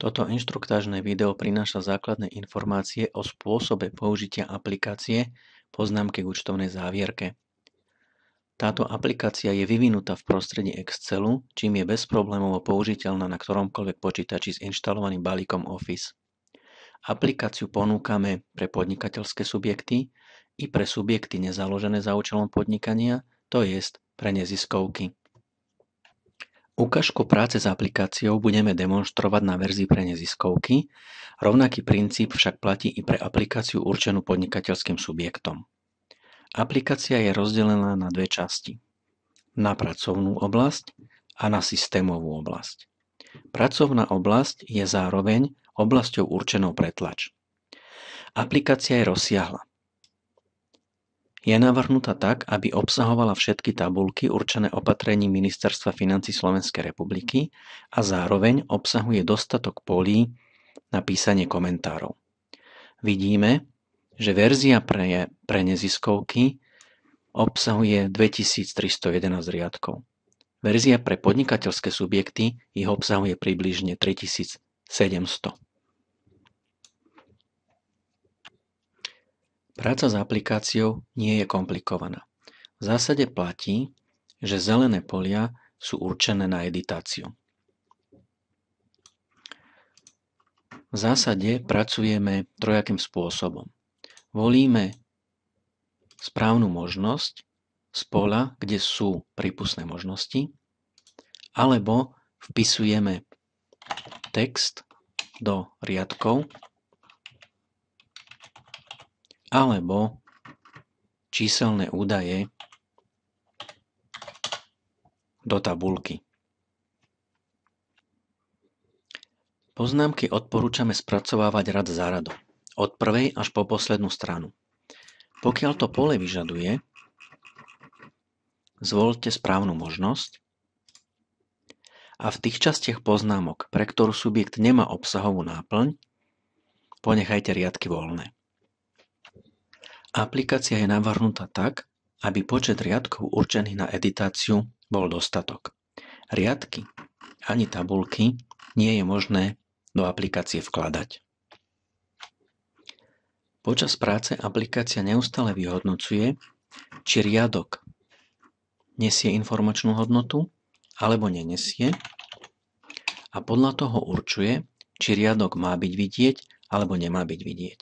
Toto inštruktážne video prináša základné informácie o spôsobe použitia aplikácie Poznámky k účtovnej závierke. Táto aplikácia je vyvinutá v prostredí Excelu, čím je bezproblémovo použiteľná na ktoromkoľvek počítači s inštalovaným balíkom Office. Aplikáciu ponúkame pre podnikateľské subjekty i pre subjekty nezaložené za účelom podnikania, to jest pre neziskovky. Ukážku práce s aplikáciou budeme demonštrovať na verzii pre neziskovky, rovnaký princíp však platí i pre aplikáciu určenú podnikateľským subjektom. Aplikácia je rozdelená na dve časti. Na pracovnú oblasť a na systémovú oblasť. Pracovná oblasť je zároveň oblasťou určenou pre tlač. Aplikácia je rozsiahla. Je navrhnutá tak, aby obsahovala všetky tabuľky určené opatrením Ministerstva financií Slovenskej republiky a zároveň obsahuje dostatok polí na písanie komentárov. Vidíme, že verzia pre neziskovky obsahuje 2311 riadkov. Verzia pre podnikateľské subjekty ich obsahuje približne 3700. Práca s aplikáciou nie je komplikovaná. V zásade platí, že zelené polia sú určené na editáciu. V zásade pracujeme trojakým spôsobom. Volíme správnu možnosť z poľa, kde sú prípustné možnosti, alebo vpisujeme text do riadkov, alebo číselné údaje do tabuľky. Poznámky odporúčame spracovávať rad za radom, od prvej až po poslednú stranu. Pokiaľ to pole vyžaduje, zvoľte správnu možnosť a v tých častiach poznámok, pre ktorú subjekt nemá obsahovú náplň, ponechajte riadky voľné. Aplikácia je navrhnutá tak, aby počet riadkov určených na editáciu bol dostatok. Riadky ani tabuľky nie je možné do aplikácie vkladať. Počas práce aplikácia neustále vyhodnocuje, či riadok nesie informačnú hodnotu alebo nenesie a podľa toho určuje, či riadok má byť vidieť alebo nemá byť vidieť.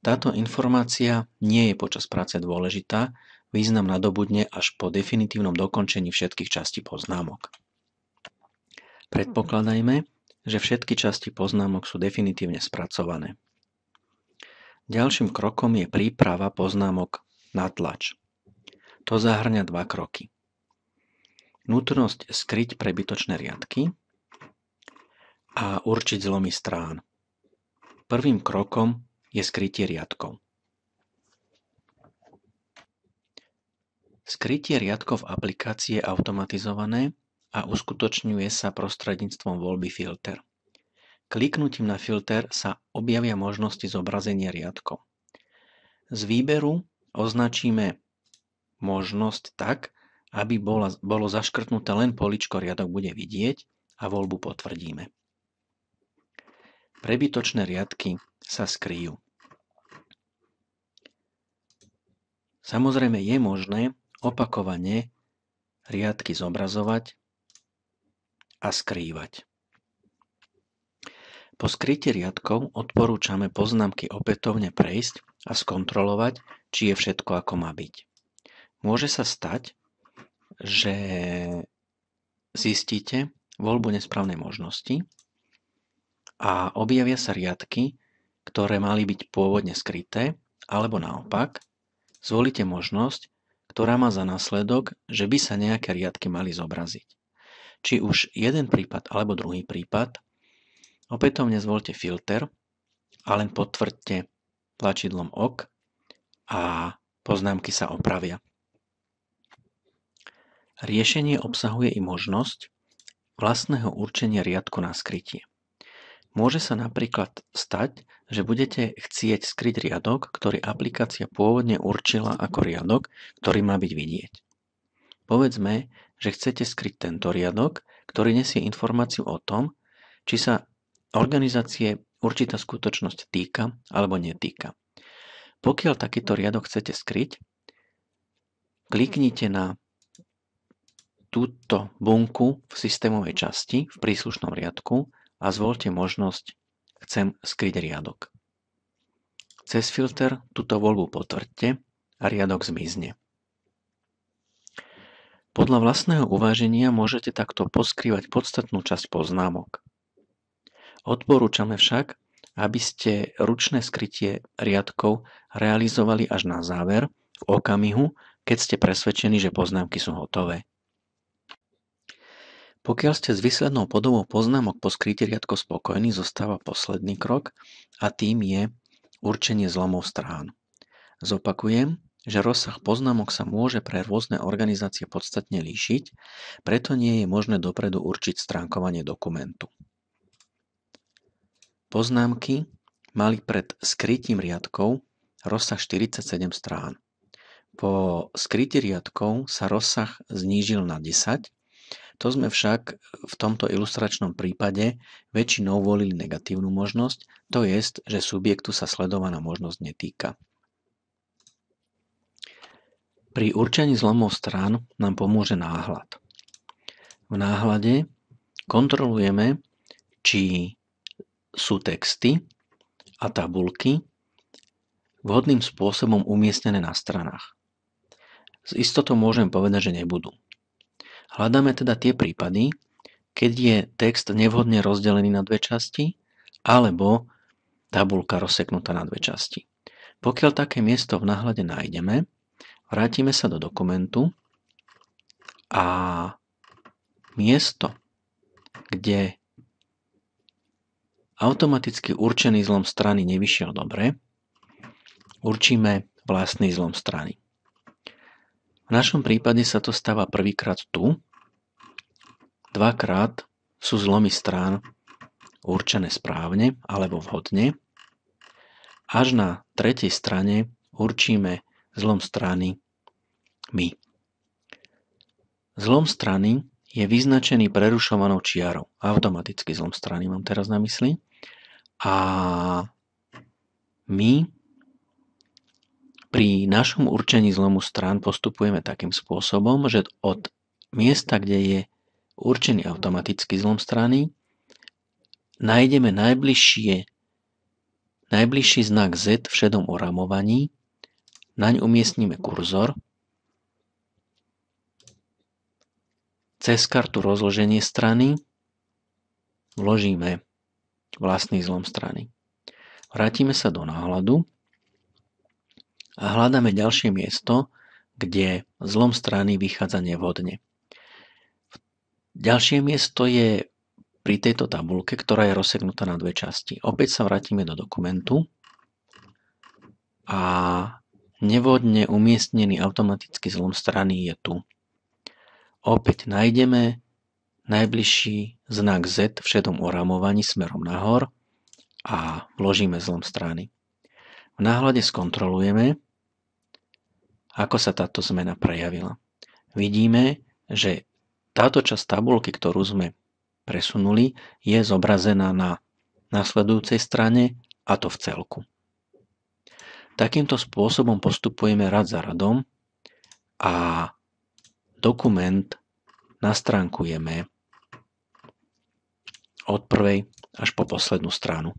Táto informácia nie je počas práce dôležitá, význam nadobudne až po definitívnom dokončení všetkých častí poznámok. Predpokladajme, že všetky časti poznámok sú definitívne spracované. Ďalším krokom je príprava poznámok na tlač. To zahŕňa dva kroky. Nutnosť skryť prebytočné riadky a určiť zlomy strán. Prvým krokom je skrytie riadkov. Skrytie riadkov v aplikácii je automatizované a uskutočňuje sa prostredníctvom voľby filter. Kliknutím na filter sa objavia možnosti zobrazenia riadkov. Z výberu označíme možnosť tak, aby bolo zaškrtnuté len políčko riadok bude vidieť a voľbu potvrdíme. Prebytočné riadky sa skryjú. Samozrejme je možné opakovane riadky zobrazovať a skrývať. Po skrytí riadkov odporúčame poznámky opätovne prejsť a skontrolovať, či je všetko ako má byť. Môže sa stať, že zistíte voľbu nesprávnej možnosti a objavia sa riadky, ktoré mali byť pôvodne skryté, alebo naopak, zvolite možnosť, ktorá má za následok, že by sa nejaké riadky mali zobraziť. Či už jeden prípad alebo druhý prípad, opätovne zvoľte filter a len potvrďte tlačidlom OK a poznámky sa opravia. Riešenie obsahuje i možnosť vlastného určenia riadku na skrytie. Môže sa napríklad stať, že budete chcieť skryť riadok, ktorý aplikácia pôvodne určila ako riadok, ktorý má byť vidieť. Povedzme, že chcete skryť tento riadok, ktorý nesie informáciu o tom, či sa organizácie určitá skutočnosť týka alebo netýka. Pokiaľ takýto riadok chcete skryť, kliknite na túto bunku v systémovej časti v príslušnom riadku a zvoľte možnosť Chcem skryť riadok. Cez filter túto voľbu potvrďte a riadok zmizne. Podľa vlastného uváženia môžete takto poskrývať podstatnú časť poznámok. Odporúčame však, aby ste ručné skrytie riadkov realizovali až na záver, v okamihu, keď ste presvedčení, že poznámky sú hotové. Pokiaľ ste s výslednou podobou poznámok po skrytí riadkov spokojní, zostáva posledný krok a tým je určenie zlomov strán. Zopakujem, že rozsah poznámok sa môže pre rôzne organizácie podstatne líšiť, preto nie je možné dopredu určiť stránkovanie dokumentu. Poznámky mali pred skrytím riadkov rozsah 47 strán. Po skrytí riadkov sa rozsah znížil na 10. To sme však v tomto ilustračnom prípade väčšinou volili negatívnu možnosť, to jest, že subjektu sa sledovaná možnosť netýka. Pri určení zlomov strán nám pomôže náhľad. V náhľade kontrolujeme, či sú texty a tabuľky vhodným spôsobom umiestnené na stranách. S istotou môžem povedať, že nebudú. Hľadáme teda tie prípady, keď je text nevhodne rozdelený na dve časti alebo tabuľka rozseknutá na dve časti. Pokiaľ také miesto v náhľade nájdeme, vrátime sa do dokumentu a miesto, kde automaticky určený zlom strany nevyšiel dobre, určíme vlastný zlom strany. V našom prípade sa to stáva prvýkrát tu, dvakrát sú zlomy strán určené správne alebo vhodne, až na tretej strane určíme zlom strany my. Zlom strany je vyznačený prerušovanou čiarou. Automaticky zlom strany mám teraz na mysli. A my pri našom určení zlomu strán postupujeme takým spôsobom, že od miesta, kde je určený automatický zlom strany, nájdeme najbližší znak Z v šedom oramovaní, naň umiestnime kurzor, cez kartu rozloženie strany vložíme vlastný zlom strany. Vrátime sa do náhľadu a hľadáme ďalšie miesto, kde zlom strany vychádza nevhodne. Ďalšie miesto je pri tejto tabuľke, ktorá je rozseknutá na dve časti. Opäť sa vrátime do dokumentu a nevhodne umiestnený automatický zlom strany je tu. Opäť nájdeme najbližší znak Z v šedom oramovaní smerom nahor a vložíme zlom strany. V náhľade skontrolujeme, ako sa táto zmena prejavila. Vidíme, že táto časť tabuľky, ktorú sme presunuli, je zobrazená na nasledujúcej strane, a to v celku. Takýmto spôsobom postupujeme rad za radom a dokument nastránkujeme od prvej až po poslednú stranu.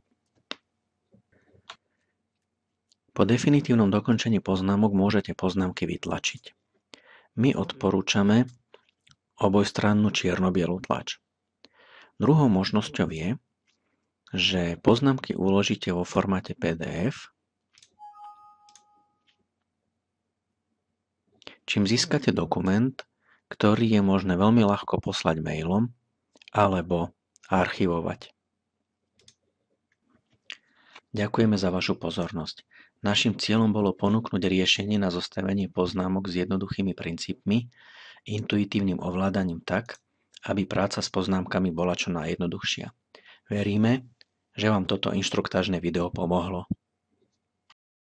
Po definitívnom dokončení poznámok môžete poznámky vytlačiť. My odporúčame obojstrannú čierno-bielu tlač. Druhou možnosťou je, že poznámky uložíte vo formáte PDF, čím získate dokument, ktorý je možné veľmi ľahko poslať mailom alebo archivovať. Ďakujeme za vašu pozornosť. Naším cieľom bolo ponúknuť riešenie na zostavenie poznámok s jednoduchými princípmi, intuitívnym ovládaním tak, aby práca s poznámkami bola čo najjednoduchšia. Veríme, že vám toto inštruktážne video pomohlo.